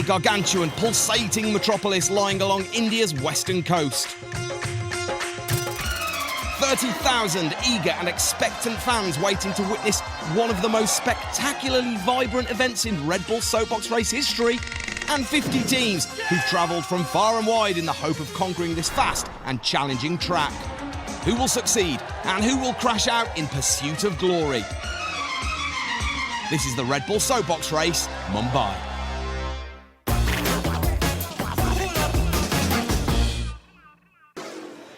a gargantuan, pulsating metropolis lying along India's western coast. 30,000 eager and expectant fans waiting to witness one of the most spectacularly vibrant events in Red Bull Soapbox race history, and 50 teams who've travelled from far and wide in the hope of conquering this fast and challenging track. Who will succeed and who will crash out in pursuit of glory? This is the Red Bull Soapbox race, Mumbai.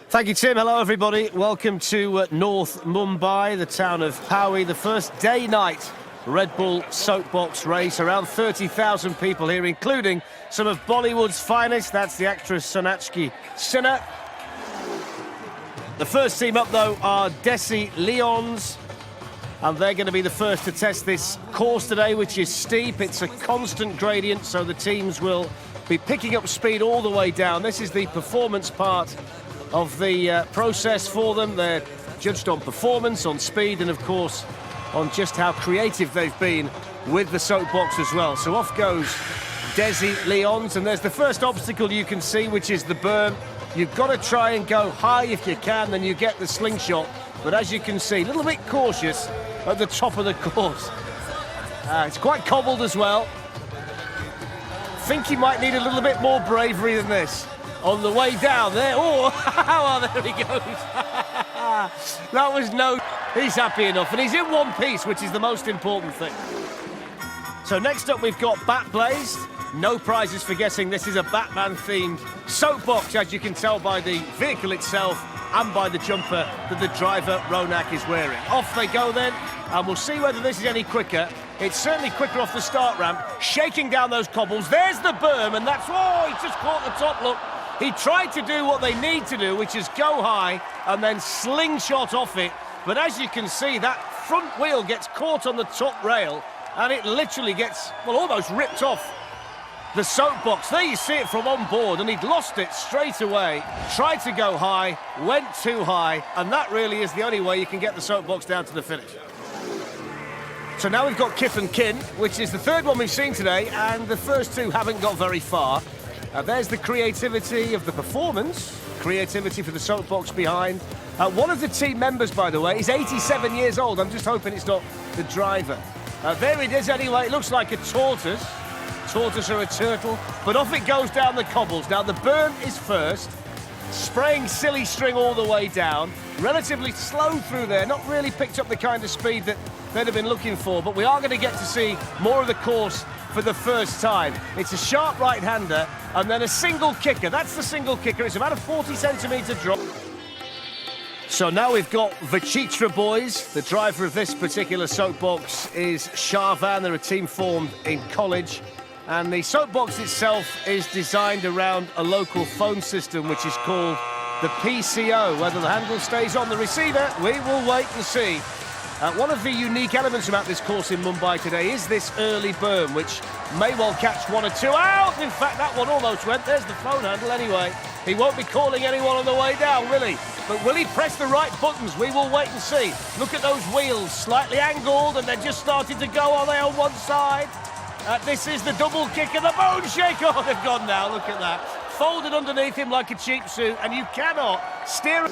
Thank you, Tim. Hello, everybody. Welcome to North Mumbai, the town of Pawi. The first day-night Red Bull Soapbox race. Around 30,000 people here, including some of Bollywood's finest. That's the actress Sonakshi Sinha. The first team up, though, are Desi Leons, and they're going to be the first to test this course today, which is steep. It's a constant gradient, so the teams will be picking up speed all the way down. This is the performance part of the process for them. They're judged on performance, on speed, and of course on just how creative they've been with the soapbox as well. So off goes Desi Leons, and there's the first obstacle you can see, which is the berm. You've got to try and go high if you can, then you get the slingshot. But as you can see, a little bit cautious at the top of the course. It's quite cobbled as well. Think he might need a little bit more bravery than this. On the way down there, oh, there he goes. That was no... He's happy enough, and he's in one piece, which is the most important thing. So next up, we've got Bat Blazed. No prizes for guessing this is a Batman-themed soapbox, as you can tell by the vehicle itself and by the jumper that the driver, Ronak, is wearing. Off they go then, and we'll see whether this is any quicker. It's certainly quicker off the start ramp, shaking down those cobbles. There's the berm, and that's... Oh, he just caught the top, look. He tried to do what they need to do, which is go high and then slingshot off it. But as you can see, that front wheel gets caught on the top rail and it literally gets, well, almost ripped off the soapbox. There you see it from on board, and he'd lost it straight away. Tried to go high, went too high, and that really is the only way you can get the soapbox down to the finish. So now we've got Kith and Kin, which is the third one we've seen today, and the first two haven't got very far. There's the creativity of the performance, creativity for the soapbox behind. One of the team members, by the way, is 87 years old. I'm just hoping it's not the driver. There it is anyway. It looks like a tortoise. Tortoise or a turtle. But off it goes down the cobbles. Now, the berm is first. Spraying silly string all the way down. Relatively slow through there. Not really picked up the kind of speed that they'd have been looking for. But we are going to get to see more of the course for the first time. It's a sharp right-hander and then a single kicker. That's the single kicker. It's about a 40-centimetre drop. So now we've got the Chitra boys. The driver of this particular soapbox is Sharvan. They're a team formed in college. And the soapbox itself is designed around a local phone system which is called the PCO. Whether the handle stays on the receiver, we will wait and see. One of the unique elements about this course in Mumbai today is this early berm, which may well catch one or two out. In fact, that one almost went. There's the phone handle anyway. He won't be calling anyone on the way down, will he? But will he press the right buttons? We will wait and see. Look at those wheels, slightly angled, and they're just starting to go, are they, on one side? This is the double kick and the bone shaker. Oh, they've gone now, look at that. Folded underneath him like a cheap suit, and you cannot steer...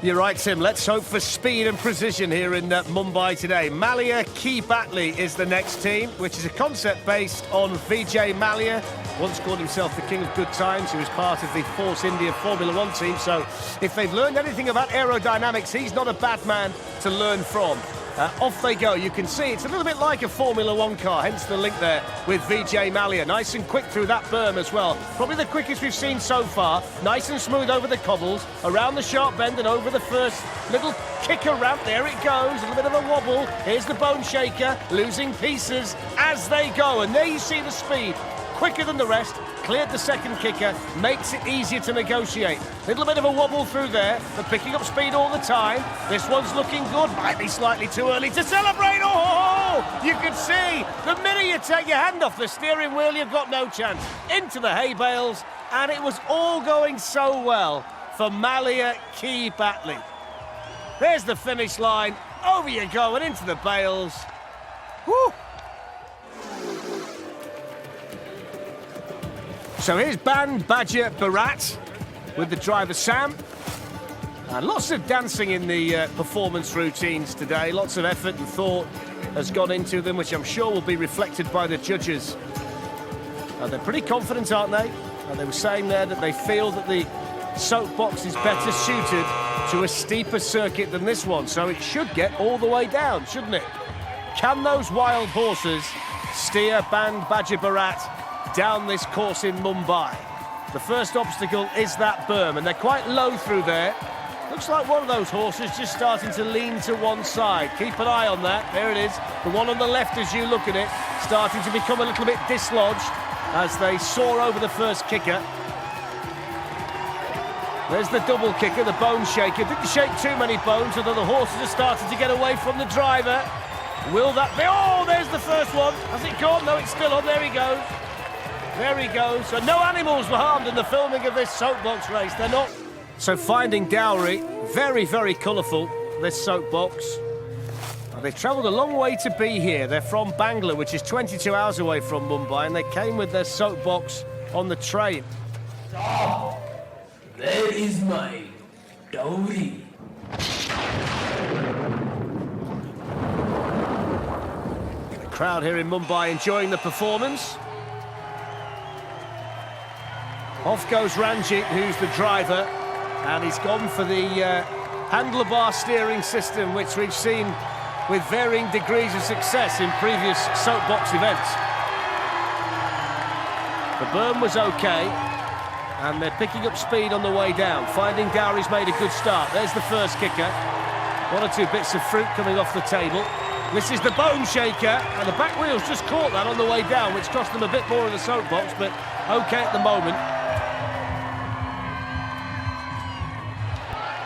You're right, Tim. Let's hope for speed and precision here in Mumbai today. Malia Ki Batley is the next team, which is a concept based on Vijay Malia. Once called himself the king of good times. He was part of the Force India Formula One team. So if they've learned anything about aerodynamics, he's not a bad man to learn from. Off they go. You can see it's a little bit like a Formula One car, hence the link there with Vijay Malia. Nice and quick through that berm as well. Probably the quickest we've seen so far. Nice and smooth over the cobbles, around the sharp bend and over the first little kicker ramp. There it goes, a little bit of a wobble. Here's the bone shaker, losing pieces as they go. And there you see the speed. Quicker than the rest, cleared the second kicker, makes it easier to negotiate. Little bit of a wobble through there, but picking up speed all the time. This one's looking good, might be slightly too early to celebrate. Oh, you can see, the minute you take your hand off the steering wheel, you've got no chance. Into the hay bales, and it was all going so well for Malia Ki Batley. There's the finish line, over you go, and into the bales. Woo! So here's Band Badger Barat with the driver Sam. And lots of dancing in the performance routines today. Lots of effort and thought has gone into them, which I'm sure will be reflected by the judges. They're pretty confident, aren't they? They were saying there that they feel that the Soapbox is better suited to a steeper circuit than this one, so it should get all the way down, shouldn't it? Can those wild horses steer Band Badger Barat down this course in Mumbai? The first obstacle is that berm, and they're quite low through there. Looks like one of those horses just starting to lean to one side. Keep an eye on that. There it is. The one on the left, as you look at it, starting to become a little bit dislodged as they soar over the first kicker. There's the double kicker, the bone shaker. Didn't shake too many bones, although the horses are starting to get away from the driver. Will that be? Oh, there's the first one. Has it gone? No, it's still on. There he goes. There he goes. So no animals were harmed in the filming of this Soapbox race. They're not. So Finding Dowry, very, very colourful, this Soapbox. They've travelled a long way to be here. They're from Bangla, which is 22 hours away from Mumbai, and they came with their Soapbox on the train. Stop! Where is my dowry? The crowd here in Mumbai enjoying the performance. Off goes Ranjit, who's the driver, and he's gone for the handlebar steering system, which we've seen with varying degrees of success in previous Soapbox events. The berm was okay, and they're picking up speed on the way down. Finding Dowry's made a good start. There's the first kicker. One or two bits of fruit coming off the table. This is the bone shaker, and the back wheels just caught that on the way down, which cost them a bit more of the Soapbox, but okay at the moment.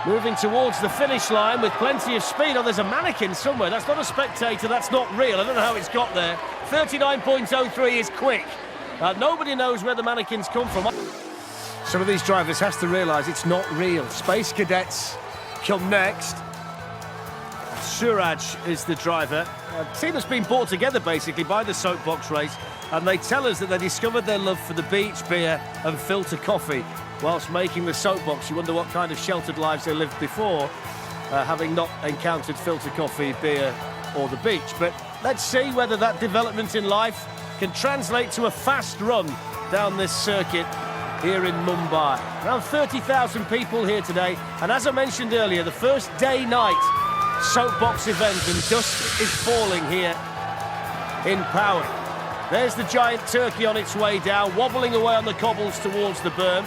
Moving towards the finish line with plenty of speed. Oh, there's a mannequin somewhere. That's not a spectator, that's not real. I don't know how it's got there. 39.03 is quick. Nobody knows where the mannequins come from. Some of these drivers has to realise it's not real. Space Cadets come next. Suraj is the driver. A team that's been brought together basically by the Soapbox race, and they tell us that they discovered their love for the beach, beer and filter coffee whilst making the Soapbox. You wonder what kind of sheltered lives they lived before, having not encountered filter coffee, beer or the beach. But let's see whether that development in life can translate to a fast run down this circuit here in Mumbai. Around 30,000 people here today, and as I mentioned earlier, the first day-night Soapbox event, and dusk is falling here in Poway. There's the giant turkey on its way down, wobbling away on the cobbles towards the berm.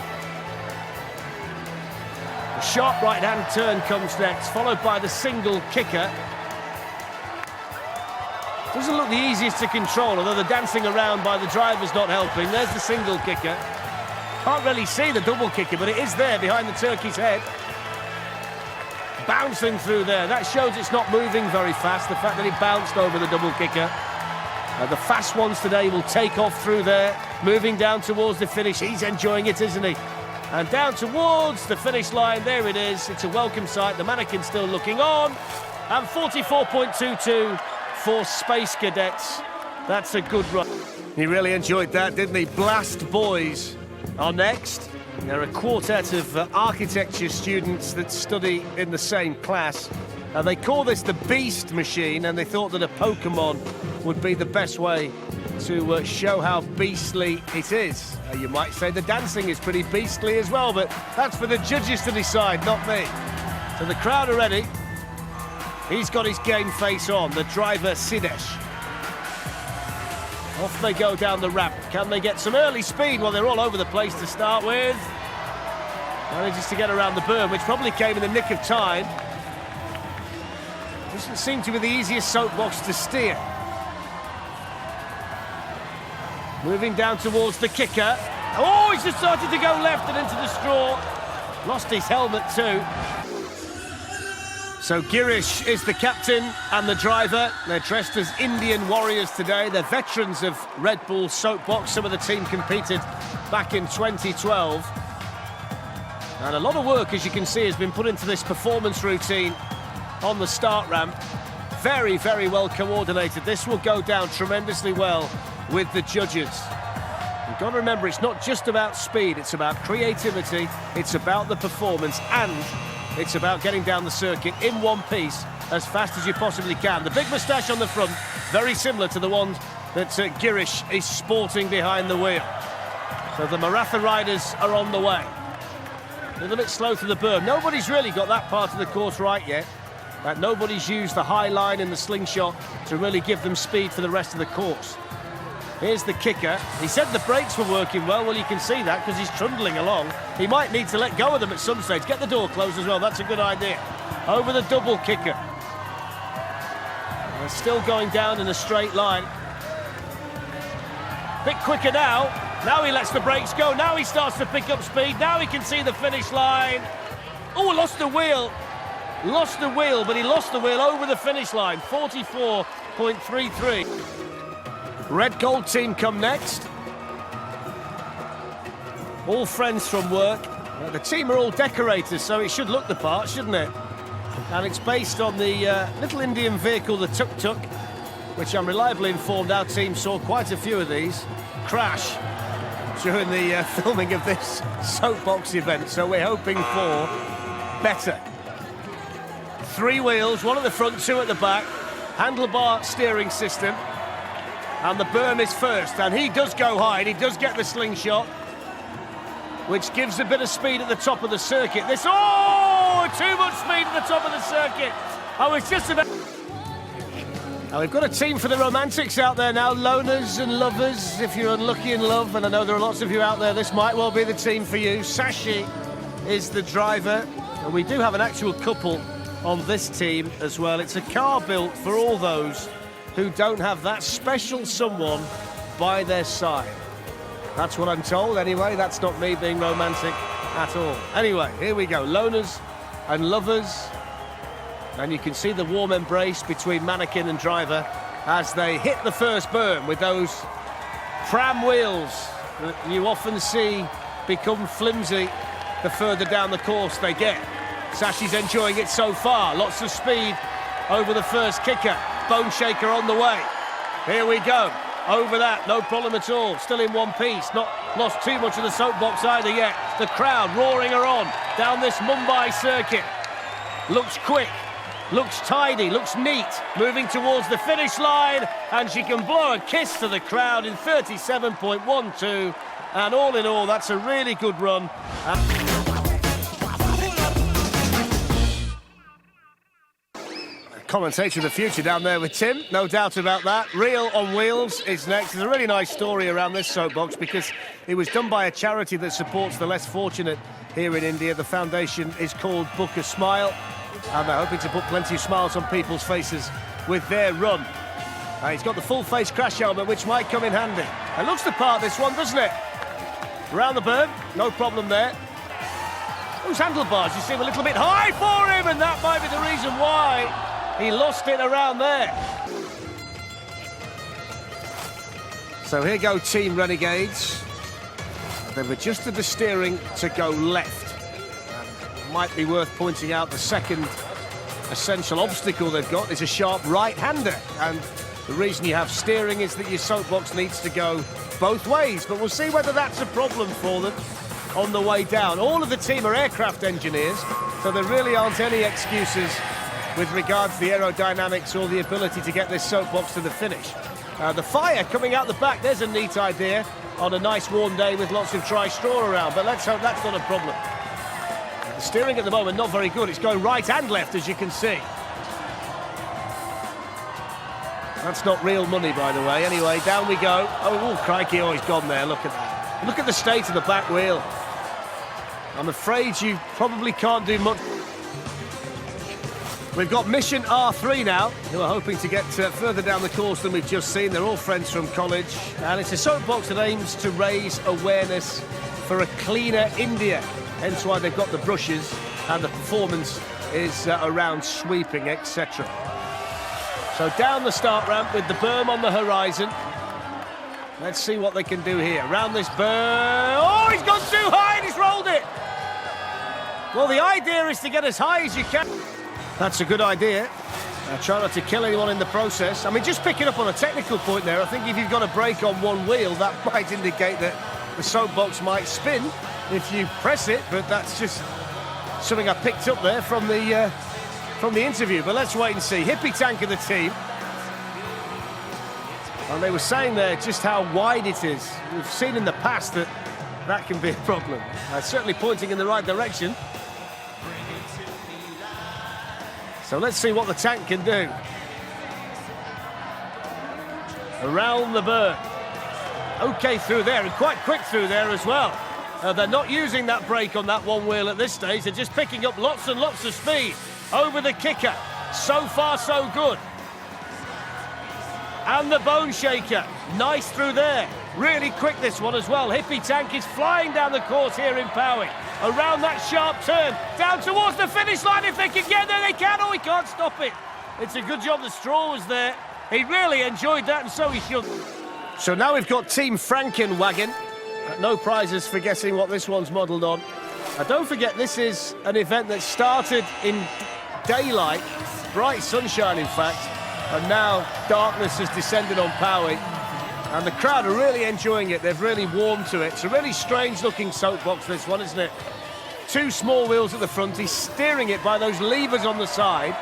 The sharp right-hand turn comes next, followed by the single kicker. Doesn't look the easiest to control, although the dancing around by the driver's not helping. There's the single kicker. Can't really see the double kicker, but it is there behind the turkey's head. Bouncing through there. That shows it's not moving very fast, the fact that it bounced over the double kicker. The fast ones today will take off through there, moving down towards the finish. He's enjoying it, isn't he? And down towards the finish line, there it is. It's a welcome sight. The mannequin's still looking on. And 44.22 for Space Cadets. That's a good run. He really enjoyed that, didn't he? Blast Boys are next. They're a quartet of architecture students that study in the same class. They call this the Beast Machine, and they thought that a Pokemon would be the best way to show how beastly it is. You might say the dancing is pretty beastly as well, but that's for the judges to decide, not me. So the crowd are ready. He's got his game face on, the driver Sidesh. Off they go down the ramp. Can they get some early speed? Well, they're all over the place to start with. Manages to get around the berm, which probably came in the nick of time. Doesn't seem to be the easiest Soapbox to steer. Moving down towards the kicker. Oh, he's just started to go left and into the straw. Lost his helmet too. So Girish is the captain and the driver. They're dressed as Indian warriors today. They're veterans of Red Bull Soapbox. Some of the team competed back in 2012. And a lot of work, as you can see, has been put into this performance routine on the start ramp. Very, very well coordinated. This will go down tremendously well with the judges. You've got to remember, it's not just about speed, it's about creativity, it's about the performance, and it's about getting down the circuit in one piece as fast as you possibly can. The big moustache on the front, very similar to the one that Girish is sporting behind the wheel. So the Maratha riders are on the way. A little bit slow to the berm. Nobody's really got that part of the course right yet. Nobody's used the high line and the slingshot to really give them speed for the rest of the course. Here's the kicker. He said the brakes were working well. Well, you can see that because he's trundling along. He might need to let go of them at some stage. Get the door closed as well. That's a good idea. Over the double kicker. They're still going down in a straight line. Bit quicker now. Now he lets the brakes go. Now he starts to pick up speed. Now he can see the finish line. Oh, lost the wheel. Lost the wheel, but he lost the wheel over the finish line. 44.33. Red Gold team come next. All friends from work. The team are all decorators, so it should look the part, shouldn't it? And it's based on the little Indian vehicle, the tuk-tuk, which I'm reliably informed our team saw quite a few of these crash during the filming of this soapbox event, so we're hoping for better. 3 wheels, 1 at the front, 2 at the back, handlebar steering system, and the berm is first, and he does go high, and he does get the slingshot, which gives a bit of speed at the top of the circuit. Too much speed at the top of the circuit. I was just about... Now, we've got a team for the romantics out there now, loners and lovers. If you're unlucky in love, and I know there are lots of you out there, this might well be the team for you. Sashi is the driver, and we do have an actual couple on this team as well. It's a car built for all those who don't have that special someone by their side. That's what I'm told, anyway. That's not me being romantic at all. Anyway, here we go, loners and lovers. And you can see the warm embrace between mannequin and driver as they hit the first berm with those pram wheels that you often see become flimsy the further down the course they get. Sashi's enjoying it so far. Lots of speed over the first kicker. Bone shaker on the way. Here we go. Over that, no problem at all. Still in one piece. Not lost too much of the soapbox either yet. The crowd roaring her on down this Mumbai circuit. Looks quick. Looks tidy, looks neat, moving towards the finish line, and she can blow a kiss to the crowd in 37.12, and all in all, that's a really good run. Commentator of the future down there with Tim, no doubt about that. Real on Wheels is next. There's a really nice story around this soapbox because it was done by a charity that supports the less fortunate here in India. The foundation is called Book a Smile, and they're hoping to put plenty of smiles on people's faces with their run. He's got the full-face crash helmet, which might come in handy. It looks the part, this one, doesn't it? Around the berm, no problem there. Those handlebars, you seem a little bit high for him, and that might be the reason why he lost it around there. So here go Team Renegades. They've adjusted the steering to go left. Might be worth pointing out the second essential obstacle they've got is a sharp right-hander, and the reason you have steering is that your soapbox needs to go both ways, but we'll see whether that's a problem for them on the way down. All of the team are aircraft engineers, so there really aren't any excuses with regards to the aerodynamics or the ability to get this soapbox to the finish. The fire coming out the back, there's a neat idea on a nice warm day with lots of dry straw around, but let's hope that's not a problem. The steering at the moment not very good. It's going right and left, as you can see. That's not real money, by the way. Anyway, down we go. Oh, crikey, oh, he's gone there. Look at that. Look at the state of the back wheel. I'm afraid you probably can't do much. We've got Mission R3 now, who are hoping to get further down the course than we've just seen. They're all friends from college. And it's a soapbox that aims to raise awareness for a cleaner India. Hence why they've got the brushes, and the performance is around sweeping, etc. So down the start ramp with the berm on the horizon. Let's see what they can do here. Round this berm. Oh, he's gone too high and he's rolled it. Well, the idea is to get as high as you can. That's a good idea. Try not to kill anyone in the process. I mean, just picking up on a technical point there, I think if you've got a brake on one wheel, that might indicate that the soapbox might spin if you press it, but that's just something I picked up there from the interview. But let's wait and see. Hippie Tank of the team. And they were saying there just how wide it is. We've seen in the past that can be a problem. Certainly pointing in the right direction. So let's see what the tank can do. Around the berm. OK through there, and quite quick through there as well. They're not using that brake on that one wheel at this stage. They're just picking up lots and lots of speed over the kicker. So far, so good. And the bone shaker. Nice through there. Really quick, this one as well. Hippie Tank is flying down the course here in Powie. Around that sharp turn. Down towards the finish line. If they can get there, they can. Oh, he can't stop it. It's a good job the straw was there. He really enjoyed that, and so he should. So now we've got Team Frankenwagen. No prizes for guessing what this one's modelled on. Don't forget, this is an event that started in daylight, bright sunshine in fact, and now darkness has descended on Powie. And the crowd are really enjoying it. They've really warmed to it. It's a really strange-looking soapbox, this one, isn't it? Two small wheels at the front. He's steering it by those levers on the side.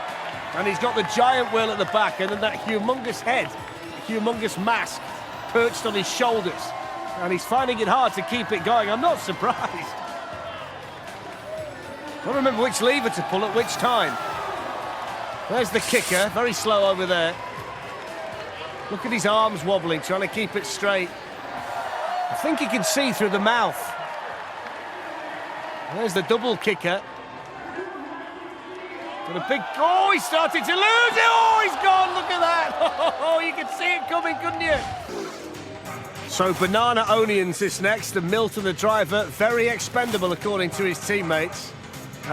And he's got the giant wheel at the back, and then that humongous head, humongous mask perched on his shoulders. And he's finding it hard to keep it going. I'm not surprised. Don't remember which lever to pull at which time. There's the kicker, very slow over there. Look at his arms wobbling, trying to keep it straight. I think he can see through the mouth. There's the double kicker. Got a big... Oh, he's starting to lose it! Oh, he's gone, look at that! Oh, you can see it coming, couldn't you? So Banana Onions is next, and Milton, the driver, very expendable according to his teammates.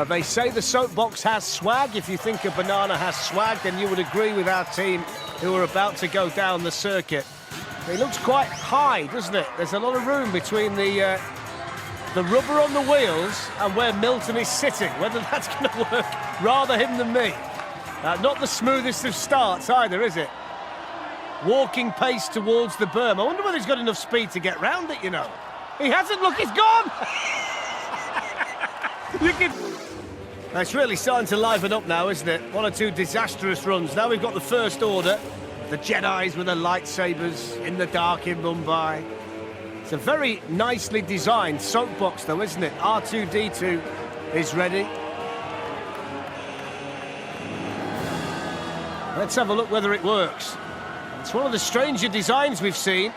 They say the soapbox has swag. If you think a banana has swag, then you would agree with our team who are about to go down the circuit. It looks quite high, doesn't it? There's a lot of room between the rubber on the wheels and where Milton is sitting. Whether that's going to work, rather him than me. Not the smoothest of starts either, is it? Walking pace towards the berm. I wonder whether he's got enough speed to get round it, you know. He hasn't, look, he's gone! You can... It's really starting to liven up now, isn't it? One or two disastrous runs. Now we've got the First Order, the Jedis with their lightsabers in the dark in Mumbai. It's a very nicely designed soapbox, though, isn't it? R2-D2 is ready. Let's have a look whether it works. It's one of the stranger designs we've seen,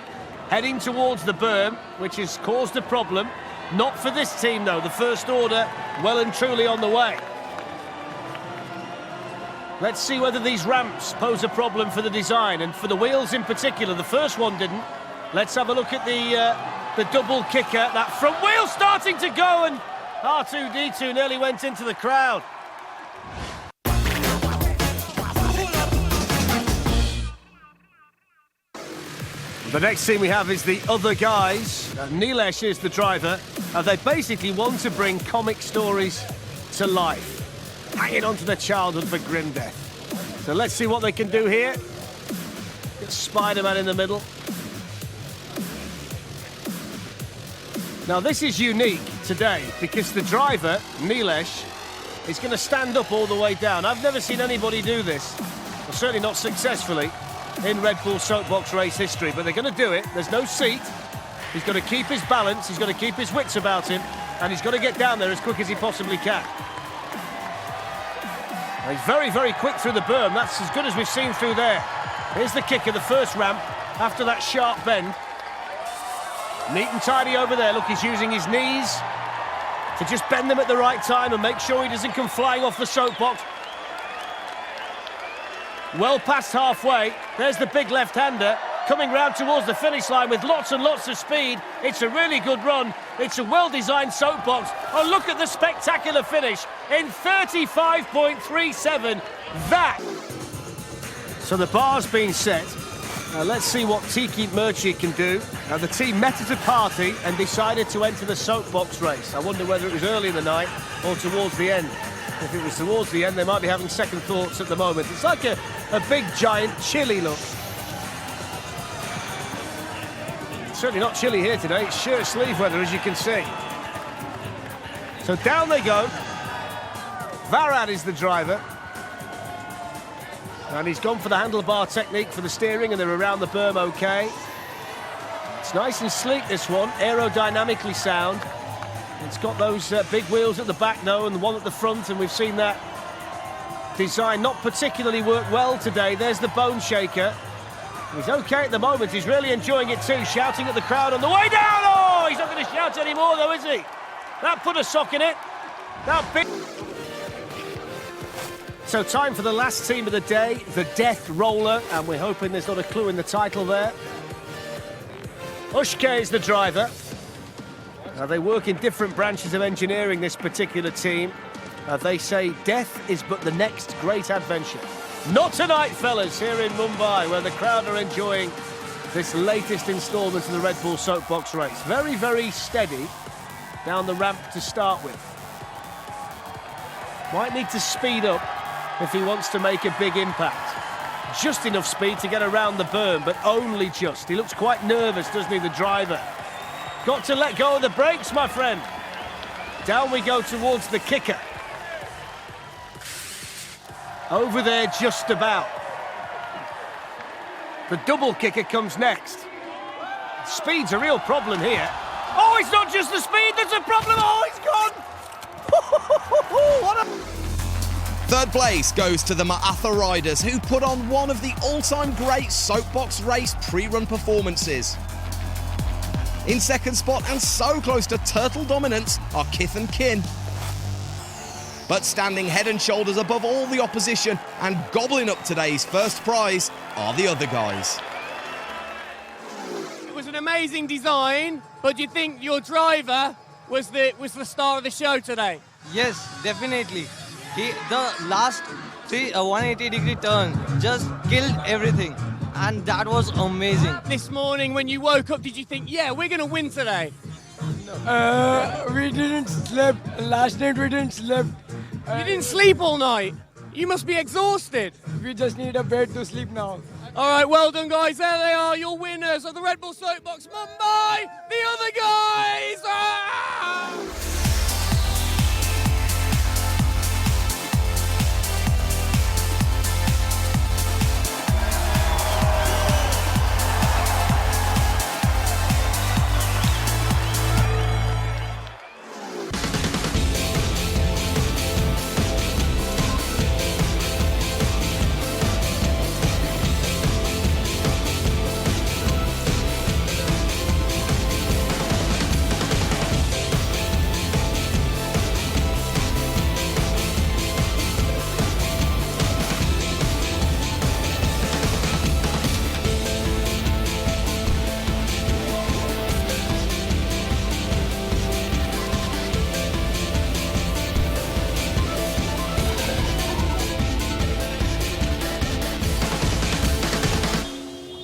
heading towards the berm, which has caused a problem. Not for this team, though. The First Order well and truly on the way. Let's see whether these ramps pose a problem for the design, and for the wheels in particular. The first one didn't. Let's have a look at the double kicker. That front wheel starting to go, and R2-D2 nearly went into the crowd. The next team we have is the other guys. Nilesh is the driver. They basically want to bring comic stories to life, hanging on to their childhood for grim death. So let's see what they can do here. Get Spider-Man in the middle. Now this is unique today because the driver, Nilesh, is going to stand up all the way down. I've never seen anybody do this, well, certainly not successfully, in Red Bull Soapbox race history, but they're going to do it. There's no seat. He's got to keep his balance, he's got to keep his wits about him, and he's got to get down there as quick as he possibly can. And he's very, very quick through the berm. That's as good as we've seen through there. Here's the kicker, the first ramp, after that sharp bend. Neat and tidy over there. Look, he's using his knees to just bend them at the right time and make sure he doesn't come flying off the soapbox. Well past halfway. There's the big left-hander coming round towards the finish line with lots and lots of speed. It's a really good run. It's a well-designed soapbox. Oh, look at the spectacular finish in 35.37. That. So the bar's been set. Let's see what Tiki Murchie can do. The team met at a party and decided to enter the soapbox race. I wonder whether it was early in the night or towards the end. If it was towards the end, they might be having second thoughts at the moment. It's like a big, giant chilly look. It's certainly not chilly here today. It's shirt sleeve weather, as you can see. So down they go. Varad is the driver. And he's gone for the handlebar technique for the steering, and they're around the berm okay. It's nice and sleek, this one, aerodynamically sound. It's got those big wheels at the back, though, and the one at the front, and we've seen that design not particularly work well today. There's the bone shaker. He's okay at the moment. He's really enjoying it too, shouting at the crowd on the way down. Oh, he's not going to shout anymore, though, is he? That put a sock in it. That big... So time for the last team of the day, the Death Roller, and we're hoping there's not a clue in the title there. Ushke is the driver. Now, they work in different branches of engineering, this particular team. They say death is but the next great adventure. Not tonight, fellas, here in Mumbai, where the crowd are enjoying this latest instalment of the Red Bull Soapbox race. Very, very steady down the ramp to start with. Might need to speed up if he wants to make a big impact. Just enough speed to get around the berm, but only just. He looks quite nervous, doesn't he, the driver? Got to let go of the brakes, my friend. Down we go towards the kicker. Over there just about. The double kicker comes next. Speed's a real problem here. Oh, it's not just the speed that's a problem. Oh, it's gone. What a... Third place goes to the Maatha riders, who put on one of the all-time great Soapbox race pre-run performances. In second spot, and so close to turtle dominance, are Kith and Kin. But standing head and shoulders above all the opposition and gobbling up today's first prize are the other guys. It was an amazing design, but do you think your driver was the star of the show today? Yes, definitely. The last 180-degree turn just killed everything, and that was amazing. This morning when you woke up, did you think, yeah, we're going to win today? We didn't sleep. Last night we didn't sleep. You didn't sleep all night? You must be exhausted. We just need a bed to sleep now. All right, well done, guys. There they are, your winners of the Red Bull Soapbox Mumbai, the other guys!